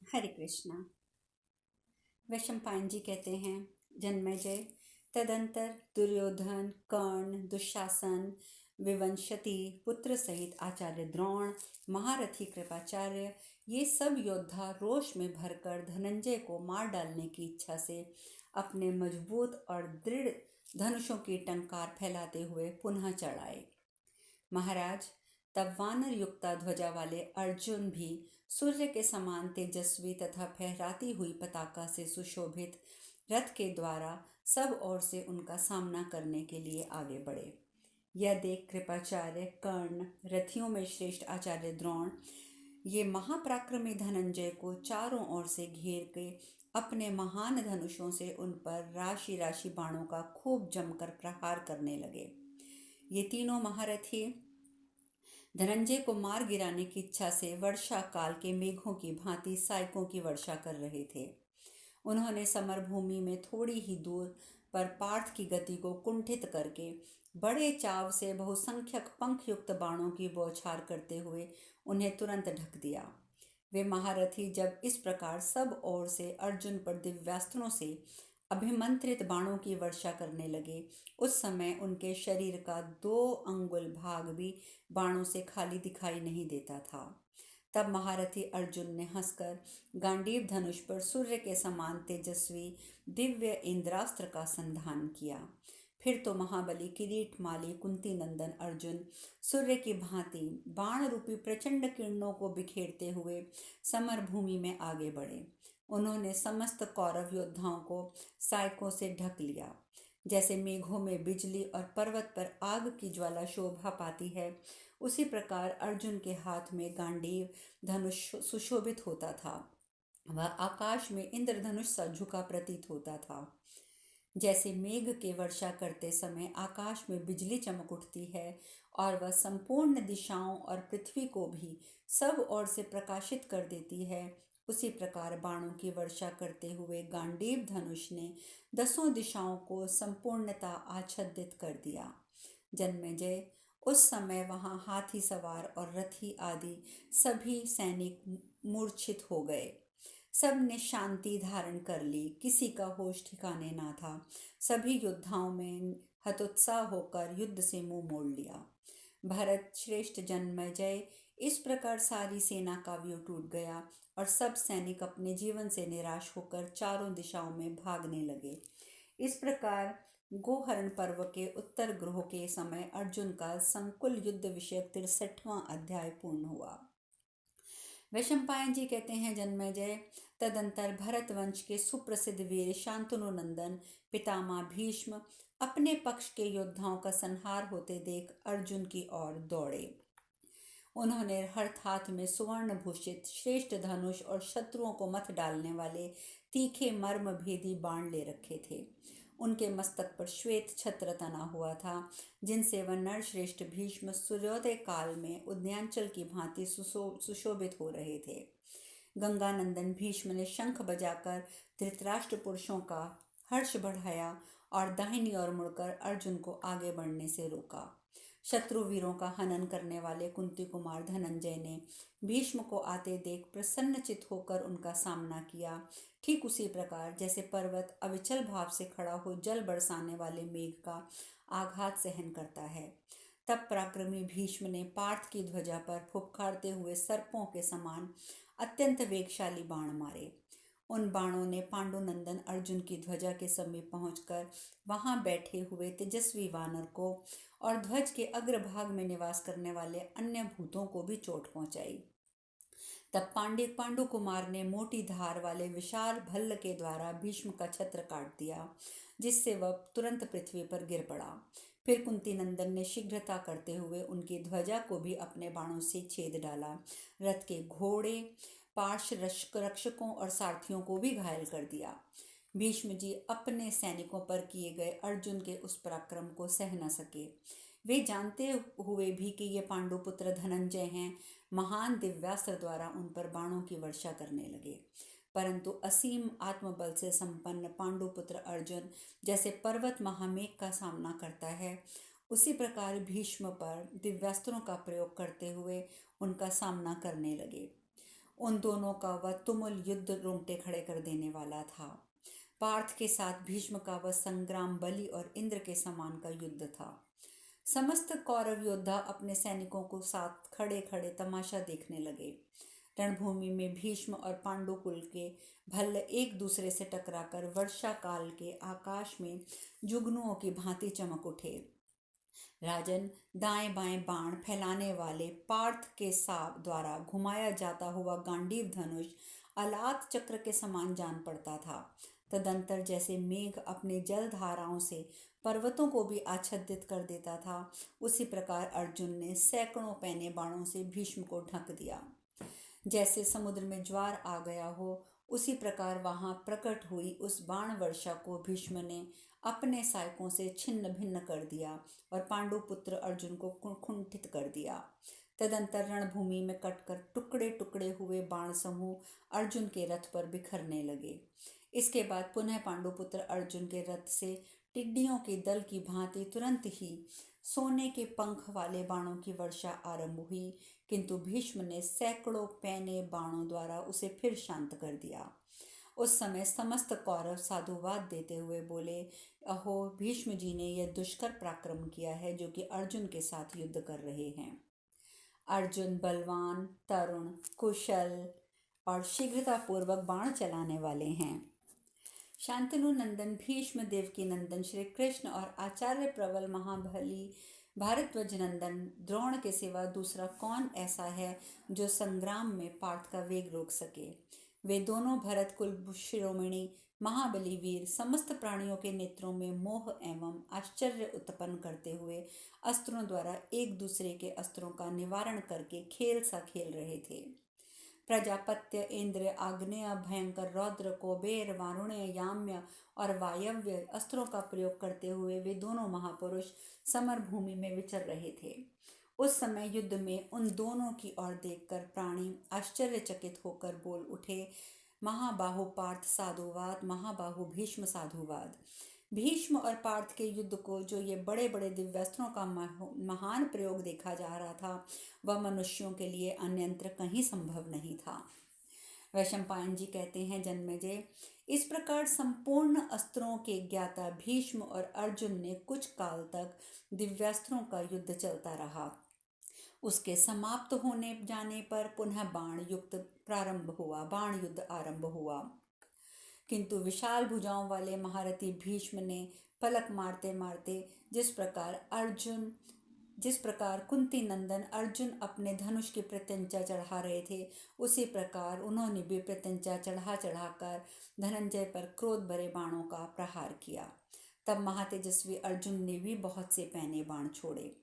हरे कृष्णा। वैशंपायन जी कहते हैं, जन्मेजय, तदंतर दुर्योधन, कर्ण, दुशासन, विवंशति पुत्र सहित आचार्य द्रोण, महारथी कृपाचार्य, ये सब योद्धा रोष में भरकर धनंजय को मार डालने की इच्छा से अपने मजबूत और दृढ़ धनुषों की टंकार फैलाते हुए पुनः चढ़ आए। महाराज, तब वानर युक्ता ध्वजा वाले अर्जुन भी सूर्य के समान तेजस्वी तथा फहराती हुई पताका से सुशोभित रथ के द्वारा सब ओर से उनका सामना करने के लिए आगे बढ़े। यह देख कृपाचार्य, कर्ण, रथियों में श्रेष्ठ आचार्य द्रोण, ये महापराक्रमी धनंजय को चारों ओर से घेर के अपने महान धनुषों से उन पर राशि राशि बाणों का खूब जमकर प्रहार करने लगे। ये तीनों महारथी धनंजय को मार गिराने की इच्छा से वर्षा काल के मेघों की भांति सायकों की वर्षा कर रहे थे। उन्होंने समरभूमि में थोड़ी ही दूर पर पार्थ की गति को कुंठित करके बड़े चाव से बहुसंख्यक पंखयुक्त बाणों की बौछार करते हुए उन्हें तुरंत ढक दिया। वे महारथी जब इस प्रकार सब ओर से अर्जुन पर दिव्यास्त्रों से अभिमंत्रित बाणों की वर्षा करने लगे, उस समय उनके शरीर का 2 अंगुल भाग भी बाणों से खाली दिखाई नहीं देता था। तब महारथी अर्जुन ने हंसकर गांडीव धनुष पर सूर्य के समान तेजस्वी दिव्य इंद्रास्त्र का संधान किया। फिर तो महाबली किरीट माली कुंती नंदन अर्जुन सूर्य की भांति बाण रूपी प्रचंड किरणों को बिखेरते हुए समर भूमि में आगे बढ़े। उन्होंने समस्त कौरव योद्धाओं को सायकों से ढक लिया। जैसे मेघों में बिजली और पर्वत पर आग की ज्वाला शोभा पाती है, उसी प्रकार अर्जुन के हाथ में गांडीव धनुष सुशोभित होता था। वह आकाश में इंद्रधनुष सा झुका प्रतीत होता था। जैसे मेघ के वर्षा करते समय आकाश में बिजली चमक उठती है और वह संपूर्ण दिशाओं और पृथ्वी को भी सब ओर से प्रकाशित कर देती है, उसी प्रकार बाणों की वर्षा करते हुए गांडीव धनुष ने 10 दिशाओं को संपूर्णता आच्छादित कर दिया। जन्मेजय, उस समय वहां हाथी सवार और रथी आदि सभी सैनिक मूर्छित हो गए। सब ने शांति धारण कर ली, किसी का होश ठिकाने ना था। सभी योद्धाओं में हतोत्साह होकर युद्ध से मुंह मोड़ लिया। भरत श्रेष्ठ जन्मेजय, इस प्रकार सारी सेना का व्यू टूट गया और सब सैनिक अपने जीवन से निराश होकर चारों दिशाओं में भागने लगे। इस प्रकार गोहरण पर्व के उत्तर ग्रह के समय अर्जुन का संकुल युद्ध विषयक 63वां अध्याय पूर्ण हुआ। वैशंपायन जी कहते हैं, जन्मेजय, तदंतर भरत वंश के सुप्रसिद्ध वीर शांतनु नंदन पितामह भीष्म अपने पक्ष के योद्धाओं का संहार होते देख अर्जुन की ओर दौड़े। उन्होंने हर हाथ में सुवर्ण भूषित श्रेष्ठ धनुष और शत्रुओं को मत डालने वाले तीखे मर्म भेदी बाण ले रखे थे। उनके मस्तक पर श्वेत छत्र तना हुआ था, जिनसे वह नरश्रेष्ठ भीष्म सूर्योदय काल में उद्यांचल की भांति सुशोभित हो रहे थे। गंगानंदन भीष्म ने शंख बजाकर धृतराष्ट्र पुरुषों का हर्ष बढ़ाया और दाहिनी ओर मुड़कर अर्जुन को आगे बढ़ने से रोका। शत्रु वीरों का हनन करने वाले कुंती कुमार धनंजय ने भीष्म को आते देख प्रसन्नचित होकर उनका सामना किया, ठीक उसी प्रकार जैसे पर्वत अविचल भाव से खड़ा हो जल बरसाने वाले मेघ का आघात सहन करता है। तब पराक्रमी भीष्म ने पार्थ की ध्वजा पर फुफकारते हुए सर्पों के समान अत्यंत वेगशाली बाण मारे। उन बाणों ने पांडुनंदन अर्जुन की ध्वजा के समीप पहुंचकर वहां बैठे हुए तेजस्वी वानर को और ध्वज के अग्रभाग में निवास करने वाले अन्य भूतों को भी चोट पहुंचाई। तब पांडु कुमार ने मोटी धार वाले विशाल भल्ल के द्वारा भीष्म का छत्र काट दिया, जिससे वह तुरंत पृथ्वी पर गिर पड़ा। फिर कुंती नंदन ने शीघ्रता करते हुए उनकी ध्वजा को भी अपने बाणों से छेद डाला। रथ के घोड़े, पार्श्व रक्षकों और सारथियों को भी घायल कर दिया। भीष्म जी अपने सैनिकों पर किए गए अर्जुन के उस पराक्रम को सह न सके। वे जानते हुए भी कि ये पांडुपुत्र धनंजय हैं, महान दिव्यास्त्र द्वारा उन पर बाणों की वर्षा करने लगे। परंतु असीम आत्मबल से संपन्न पांडुपुत्र अर्जुन जैसे पर्वत महामेघ का सामना करता है, उसी प्रकार भीष्म पर दिव्यास्त्रों का प्रयोग करते हुए उनका सामना करने लगे। उन दोनों का वह तुमुल युद्ध रोंगटे खड़े कर देने वाला था। पार्थ के साथ भीष्म का वह संग्राम बलि और इंद्र के समान का युद्ध था। समस्त कौरव योद्धा अपने सैनिकों को साथ खड़े खड़े तमाशा देखने लगे। रणभूमि में भीष्म और पांडुकुल के भल्ल एक दूसरे से टकराकर वर्षा काल के आकाश में जुगनुओं की भांति चमक उठे। राजन, दाएं बाएं बाण फैलाने वाले पार्थ के साप द्वारा घुमाया जाता हुआ गांडीव धनुष अलात चक्र के समान जान पड़ता था। तदंतर जैसे मेघ अपने जल धाराओं से पर्वतों को भी आच्छादित कर देता था, उसी प्रकार अर्जुन ने सैकड़ों पैने बाणों से भीष्म को ढक दिया। जैसे समुद्र में ज्वार आ गया हो, उसी प्रकार वहां प्रकट हुई उस बाण वर्षा को भीष्म ने अपने सायकों से छिन्न भिन्न कर दिया और पांडुपुत्र अर्जुन को कुंठित कर दिया। तदंतर रणभूमि में कटकर टुकड़े टुकड़े हुए बाण समूह अर्जुन के रथ पर बिखरने लगे। इसके बाद पुनः पांडुपुत्र अर्जुन के रथ से टिड्डियों के दल की भांति तुरंत ही सोने के पंख वाले बाणों की वर्षा आरंभ हुई, किंतु भीष्म ने सैकड़ों पैने बाणों द्वारा उसे फिर शांत कर दिया। उस समय समस्त कौरव साधुवाद देते हुए बोले, अहो, भीष्म जी ने यह दुष्कर पराक्रम किया है जो कि अर्जुन के साथ युद्ध कर रहे हैं। अर्जुन बलवान, तरुण, कुशल और शीघ्रतापूर्वक बाण चलाने वाले हैं। शांतनु नंदन, भीष्म देवकी नंदन श्री कृष्ण और आचार्य प्रबल महाबली भारद्वाज नंदन द्रोण के सिवा दूसरा कौन ऐसा है जो संग्राम में पार्थ का वेग रोक सके। वे दोनों भरत कुल शिरोमणि महाबली वीर समस्त प्राणियों के नेत्रों में मोह एवं आश्चर्य उत्पन्न करते हुए अस्त्रों द्वारा एक दूसरे के अस्त्रों का निवारण करके खेल सा खेल रहे थे। प्रजापत्य, इंद्र, आग्नेय, भयंकर, रौद्र, कुबेर, वारुण्य, याम्य और वायव्य अस्त्रों का प्रयोग करते हुए वे दोनों महापुरुष समर भूमि में विचर रहे थे। उस समय युद्ध में उन दोनों की ओर देखकर प्राणी आश्चर्यचकित होकर बोल उठे, महाबाहु पार्थ साधुवाद, महाबाहु भीष्म साधुवाद। भीष्म और पार्थ के युद्ध को जो ये बड़े बड़े दिव्यास्त्रों का महान प्रयोग देखा जा रहा था, वह मनुष्यों के लिए अन्यंत्र कहीं संभव नहीं था। वैशंपायन जी कहते हैं, जन्मेजय, इस प्रकार संपूर्ण अस्त्रों के ज्ञाता भीष्म और अर्जुन ने कुछ काल तक दिव्यास्त्रों का युद्ध चलता रहा। उसके समाप्त होने जाने पर पुनः बाण युद्ध आरंभ हुआ। किंतु विशाल भुजाओं वाले महारथी भीष्म ने पलक मारते मारते जिस प्रकार कुंती नंदन अर्जुन अपने धनुष की प्रत्यंचा चढ़ा रहे थे, उसी प्रकार उन्होंने भी प्रत्यंचा चढ़ाकर धनंजय पर क्रोध भरे बाणों का प्रहार किया। तब महातेजस्वी अर्जुन ने भी बहुत से पैने बाण छोड़े।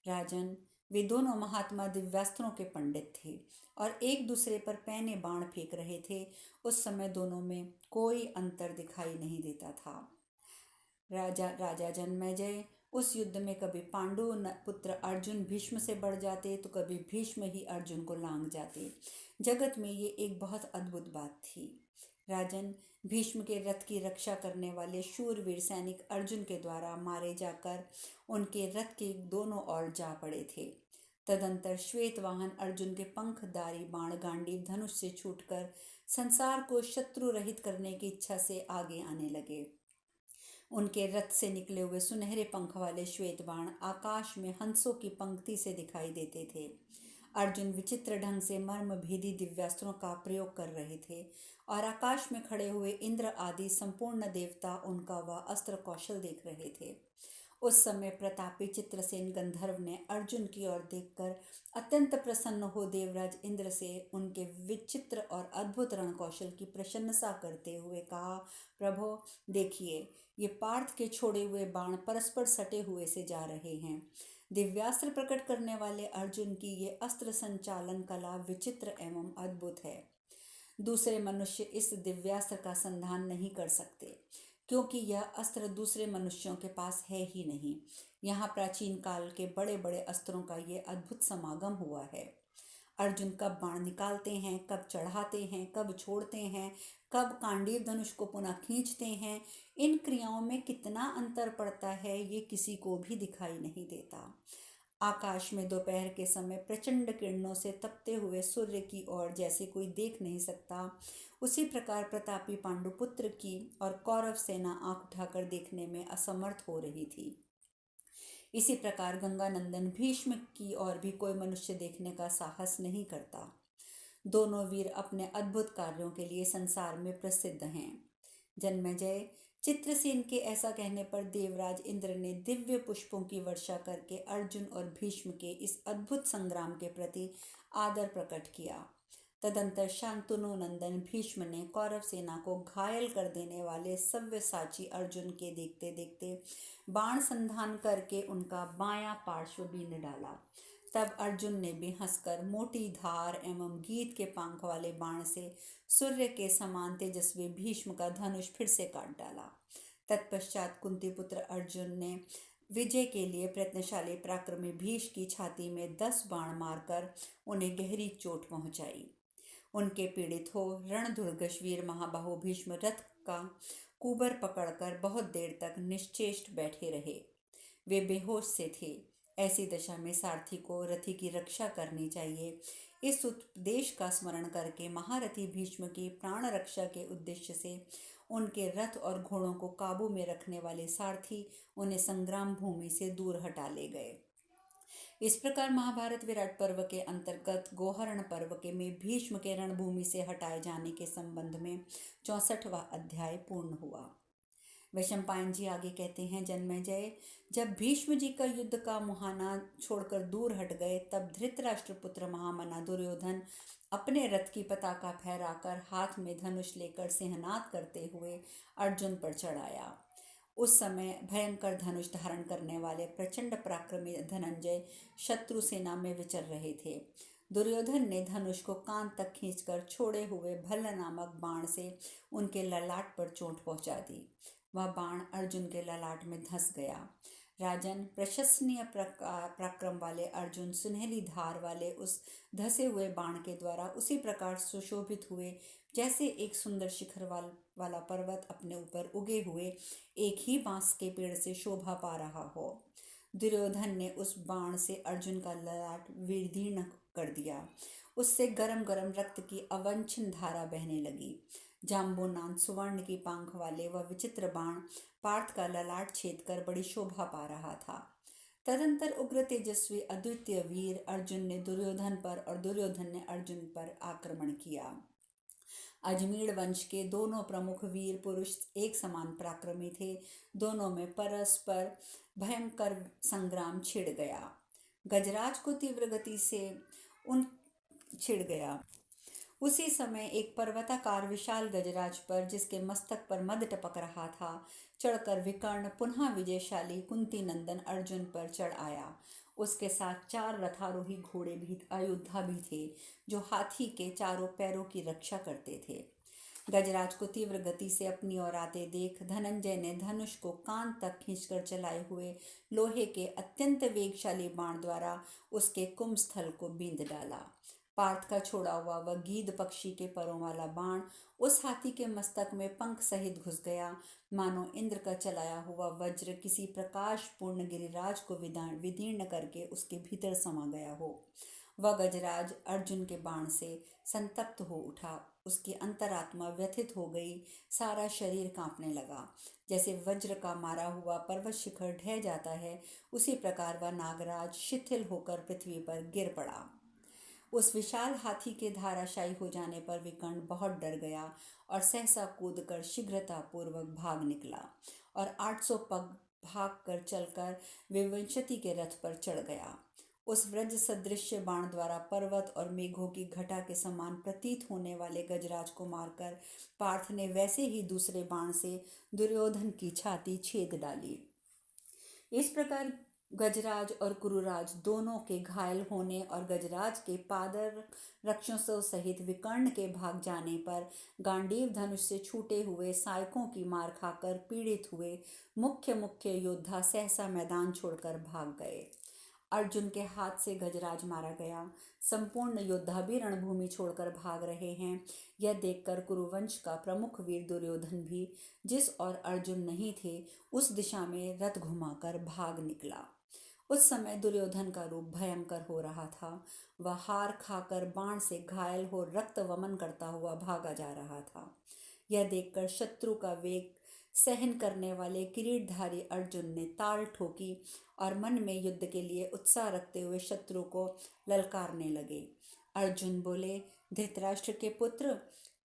राजन, वे दोनों महात्मा दिव्यास्त्रों के पंडित थे और एक दूसरे पर पैने बाण फेंक रहे थे। उस समय दोनों में कोई अंतर दिखाई नहीं देता था। राजा जन्मेजय, उस युद्ध में कभी पांडु पुत्र अर्जुन भीष्म से बढ़ जाते तो कभी भीष्म ही अर्जुन को लांघ जाते। जगत में ये एक बहुत अद्भुत बात थी। राजन, भीष्म के रथ की रक्षा करने वाले शूरवीर सैनिक अर्जुन के द्वारा मारे जाकर उनके रथ के दोनों ओर जा पड़े थे। तदंतर श्वेतवाहन अर्जुन के पंखधारी बाण गांडीव धनुष से छूटकर संसार को शत्रु रहित करने की इच्छा से आगे आने लगे। उनके रथ से निकले हुए सुनहरे पंख वाले श्वेत बाण आकाश में हंसों की पंक्ति से दिखाई देते थे। अर्जुन विचित्र ढंग से मर्म भेदी दिव्यास्त्रों का प्रयोग कर रहे थे और आकाश में खड़े हुए इंद्र आदि संपूर्ण देवता उनका वह अस्त्र कौशल देख रहे थे। उस समय प्रतापी चित्रसेन गंधर्व ने अर्जुन की ओर देखकर अत्यंत प्रसन्न हो देवराज इंद्र से उनके विचित्र और अद्भुत रण कौशल की प्रशंसा करते हुए कहा, प्रभो, देखिए, ये पार्थ के छोड़े हुए बाण परस्पर सटे हुए से जा रहे हैं। दिव्यास्त्र प्रकट करने वाले अर्जुन की ये अस्त्र संचालन कला विचित्र एवं अद्भुत है। दूसरे मनुष्य इस दिव्यास्त्र का संधान नहीं कर सकते, क्योंकि यह अस्त्र दूसरे मनुष्यों के पास है ही नहीं। यहाँ प्राचीन काल के बड़े बड़े अस्त्रों का ये अद्भुत समागम हुआ है। अर्जुन कब बाण निकालते हैं, कब चढ़ाते हैं, कब छोड़ते हैं, कब कांडीव धनुष को पुनः खींचते हैं, इन क्रियाओं में कितना अंतर पड़ता है, ये किसी को भी दिखाई नहीं देता। आकाश में दोपहर के समय प्रचंड किरणों से तपते हुए सूर्य की ओर जैसे कोई देख नहीं सकता, उसी प्रकार प्रतापी पांडुपुत्र की और कौरव सेना आंख उठाकर देखने में असमर्थ हो रही थी। इसी प्रकार गंगानंदन भीष्म की ओर भी कोई मनुष्य देखने का साहस नहीं करता। दोनों वीर अपने अद्भुत कार्यों के लिए संसार में प्रसिद्ध हैं। जन्मेजय, चित्रसेन के ऐसा कहने पर देवराज इंद्र ने दिव्य पुष्पों की वर्षा करके अर्जुन और भीष्म के इस अद्भुत संग्राम के प्रति आदर प्रकट किया। तदंतर शांतनु नंदन भीष्म ने कौरव सेना को घायल कर देने वाले सव्यसाची अर्जुन के देखते देखते बाण संधान करके उनका बायां पार्श्व बीन डाला। तब अर्जुन ने भी हंसकर मोटी धार एवं गीत के पंख वाले बाण से सूर्य के समान तेजस्वी भीष्म का धनुष फिर से काट डाला। तत्पश्चात कुंती पुत्र अर्जुन ने विजय के लिए प्रयत्नशाली पराक्रमी भीष्म की छाती में 10 बाण मारकर उन्हें गहरी चोट पहुंचाई। उनके पीड़ित हो रणधुर्गश वीर महाबाहु भीष्म रथ का कुबर पकड़कर बहुत देर तक निश्चेष्ट बैठे रहे। वे बेहोश से थे। ऐसी दशा में सारथी को रथी की रक्षा करनी चाहिए। इस उपदेश का स्मरण करके महारथी भीष्म की प्राण रक्षा के उद्देश्य से उनके रथ और घोड़ों को काबू में रखने वाले सारथी उन्हें संग्राम भूमि से दूर हटा ले गए। इस प्रकार महाभारत विराट पर्व के अंतर्गत गोहरण पर्व के में भीष्म के रणभूमि से हटाए जाने के संबंध में 64वां अध्याय पूर्ण हुआ। वैशंपायन जी आगे कहते हैं, जन्मेजय, जब भीष्म जी का युद्ध का मुहाना छोड़कर दूर हट गए, तब धृतराष्ट्र पुत्र महामना दुर्योधन अपने रथ की पताका फहराकर हाथ में धनुष लेकर सिंहनाद करते हुए अर्जुन पर चढ़ाया। उस समय भयंकर धनुष धारण करने वाले प्रचंड पराक्रमी धनंजय शत्रु सेना में विचर रहे थे। दुर्योधन ने धनुष को कान तक खींचकर छोड़े हुए भल्ल नामक बाण से उनके ललाट पर चोट पहुंचा दी। वह बाण अर्जुन के ललाट में धंस गया। राजन, प्रशंसनीय पराक्रम वाले अर्जुन सुनहली धार वाले उस धसे हुए बाण के द्वारा उसी प्रकार सुशोभित हुए जैसे एक सुंदर शिखर वाला पर्वत अपने ऊपर उगे हुए एक ही बांस के पेड़ से शोभा पा रहा हो। दुर्योधन ने उस बाण से अर्जुन का ललाट विदीर्ण कर दिया। उससे गरम गरम रक्त की अवंछन धारा बहने लगी। जाम्बूनान सुवर्ण की पंख वाले वह विचित्र बाण पार्थ का ललाट छेद कर बड़ी शोभा पा रहा था। तदंतर उग्र तेजस्वी अद्वितीय वीर अर्जुन ने दुर्योधन पर और दुर्योधन ने अर्जुन पर आक्रमण किया। अजमीर वंश के दोनों प्रमुख वीर पुरुष एक समान पराक्रमी थे। दोनों में परस्पर भयंकर संग्राम छिड़ गया। गजराज को तीव्र गति से उन छिड़ गया। उसी समय एक पर्वताकार विशाल गजराज पर, जिसके मस्तक पर मद टपक रहा था, चढ़कर विकर्ण पुनः विजयशाली कुंती नंदन अर्जुन पर चढ़ आया। उसके साथ 4 रथारोही घोड़े भी अयोध्या भी थे, जो हाथी के चारों पैरों की रक्षा करते थे। गजराज को तीव्र गति से अपनी ओर आते देख धनंजय ने धनुष को कान तक खींचकर चलाए हुए लोहे के अत्यंत वेगशाली बाण द्वारा उसके कुंभस्थल को बींध डाला। पार्थ का छोड़ा हुआ वह गीद पक्षी के परों वाला बाण उस हाथी के मस्तक में पंख सहित घुस गया, मानो इंद्र का चलाया हुआ वज्र किसी प्रकाशपूर्ण गिरिराज को विदीर्ण करके उसके भीतर समा गया हो। वह गजराज अर्जुन के बाण से संतप्त हो उठा। उसकी अंतरात्मा व्यथित हो गई। सारा शरीर कांपने लगा। जैसे वज्र का मारा हुआ पर्वत शिखर ढह जाता है, उसी प्रकार वह नागराज शिथिल होकर पृथ्वी पर गिर पड़ा। उस विशाल हाथी के धाराशायी हो जाने पर विकर्ण बहुत डर गया और सहसा कूदकर शीघ्रतापूर्वक भाग निकला और 800 पग भाग कर चलकर विवंशति के रथ पर चढ़ गया। उस व्रज सदृश बाण द्वारा पर्वत और मेघों की घटा के समान प्रतीत होने वाले गजराज को मारकर पार्थ ने वैसे ही दूसरे बाण से दुर्योधन की छाती छेद डाली। इस प्रकार गजराज और कुरुराज दोनों के घायल होने और गजराज के पादर रक्षों सहित विकर्ण के भाग जाने पर गांडीव धनुष से छूटे हुए सायकों की मार खाकर पीड़ित हुए मुख्य मुख्य योद्धा सहसा मैदान छोड़कर भाग गए। अर्जुन के हाथ से गजराज मारा गया। संपूर्ण योद्धा भी रणभूमि छोड़कर भाग रहे हैं। यह देखकर कुरुवंश का प्रमुख वीर दुर्योधन भी, जिस और अर्जुन नहीं थे, उस दिशा में रथ घुमाकर भाग निकला। उस समय दुर्योधन का रूप भयंकर हो रहा था। वह हार खाकर बाण से घायल हो रक्त वमन करता हुआ भागा जा रहा था। यह देखकर शत्रु का वेग सहन करने वाले किरीटधारी अर्जुन ने ताल ठोकी और मन में युद्ध के लिए उत्साह रखते हुए शत्रु को ललकारने लगे। अर्जुन बोले, धृतराष्ट्र के पुत्र,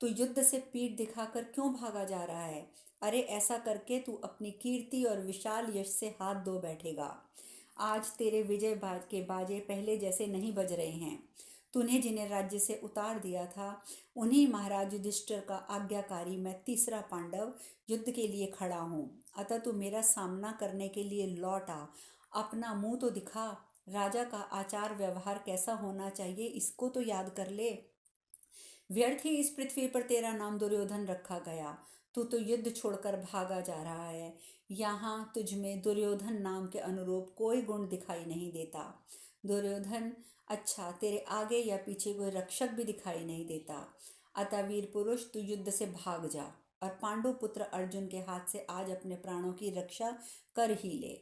तू युद्ध से पीठ दिखाकर क्यों भागा जा रहा है? अरे ऐसा करके तू अपनी कीर्ति और विशाल यश से हाथ धो बैठेगा। आज तेरे विजय के बाजे पहले जैसे नहीं बज रहे हैं। तूने जिन्हें राज्य से उतार दिया था उन्हीं महाराज युधिष्ठिर का आज्ञाकारी मैं तीसरा पांडव युद्ध के लिए खड़ा हूँ। अतः तू मेरा सामना करने के लिए लौट आ। अपना मुंह तो दिखा। राजा का आचार व्यवहार कैसा होना चाहिए इसको तो याद कर ले। व्यर्थ ही इस पृथ्वी पर तेरा नाम दुर्योधन रखा गया। तू तो युद्ध छोड़कर भागा जा रहा है। यहाँ तुझ में दुर्योधन नाम के अनुरूप कोई गुण दिखाई नहीं देता। दुर्योधन, अच्छा तेरे आगे या पीछे कोई रक्षक भी दिखाई नहीं देता। अतः वीर पुरुष, तू युद्ध से भाग जा और पांडु पुत्र अर्जुन के हाथ से आज अपने प्राणों की रक्षा कर ही ले।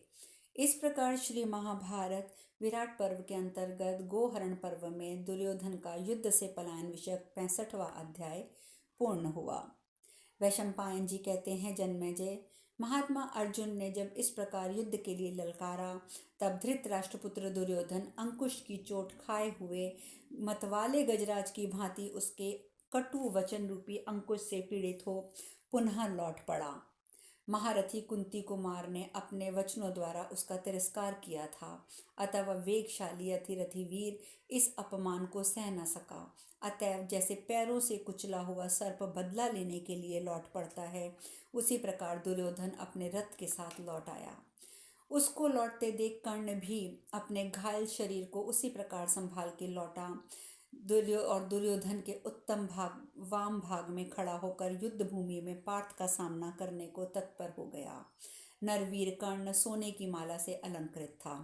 इस प्रकार श्री महाभारत विराट पर्व के अंतर्गत गोहरण पर्व में दुर्योधन का युद्ध से पलायन विषयक 65वां अध्याय पूर्ण हुआ। वैशंपायन जी कहते हैं, जन्मेजय, महात्मा अर्जुन ने जब इस प्रकार युद्ध के लिए ललकारा तब धृतराष्ट्रपुत्र दुर्योधन अंकुश की चोट खाए हुए मतवाले गजराज की भांति उसके कटु वचन रूपी अंकुश से पीड़ित हो पुनः लौट पड़ा। महारथी कुंती कुमार ने अपने वचनों द्वारा उसका तिरस्कार किया था, अतः वह वेगशाली अतिरथी वीर इस अपमान को सह न सका। अतएव जैसे पैरों से कुचला हुआ सर्प बदला लेने के लिए लौट पड़ता है, उसी प्रकार दुर्योधन अपने रथ के साथ लौट आया। उसको लौटते देख कर्ण भी अपने घायल शरीर को उसी प्रकार संभाल के लौटा। दुर्योधन के उत्तम भाग वाम भाग में खड़ा होकर युद्ध भूमि में पार्थ का सामना करने को तत्पर हो गया। नरवीर कर्ण सोने की माला से अलंकृत था।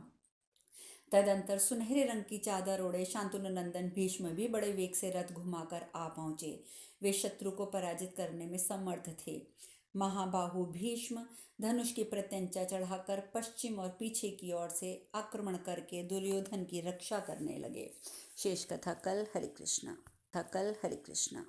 तदंतर सुनहरे रंग की चादर ओढ़े शांतनु नंदन भीष्म भी बड़े वेग से रथ घुमाकर आ पहुंचे। वे शत्रु को पराजित करने में समर्थ थे। महाबाहु भीष्म धनुष की प्रत्यंचा चढ़ाकर पश्चिम और पीछे की ओर से आक्रमण करके दुर्योधन की रक्षा करने लगे। शेष कथा कल। हरे कृष्णा।